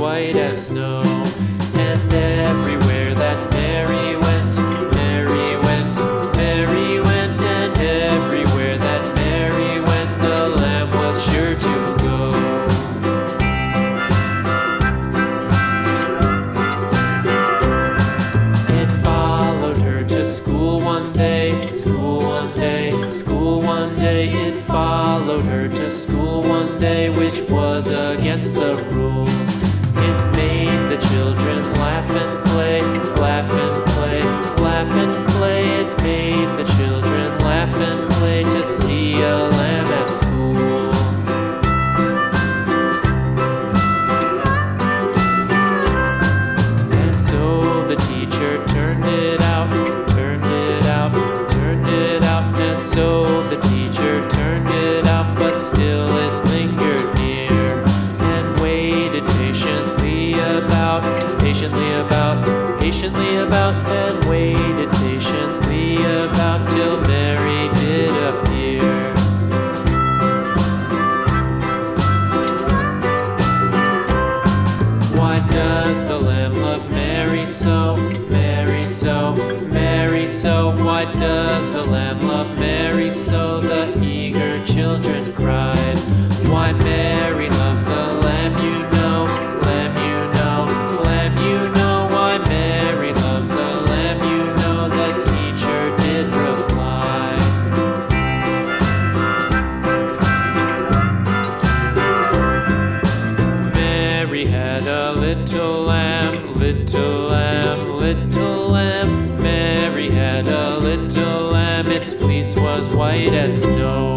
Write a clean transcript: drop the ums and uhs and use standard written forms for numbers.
white as snow. And everywhere that Mary went, Mary went, Mary went, and everywhere that Mary went, the lamb was sure to go. It followed her to school one day, school one day, school one day. It followed her to school one day, which was against the rules. It made the children laugh and play, laugh and play, laugh and play. It made the children laugh and play to see a lamb at school. And so the teacher turned it out, turned it out, turned it out. And so the teacher turned it out, but still it lingered near and waited patiently about, patiently about, and waited patiently about till Mary did appear. Why does the lamb love Mary so, Mary so, Mary so? Why does the lamb love Mary so? The eager children cried. Why Mary loves the lamb, you know, lamb, you know, lamb, you know. Why Mary loves the lamb, you know, the teacher did reply. Mary had a little lamb, little lamb, little lamb. Mary had a little lamb, its fleece was white as snow.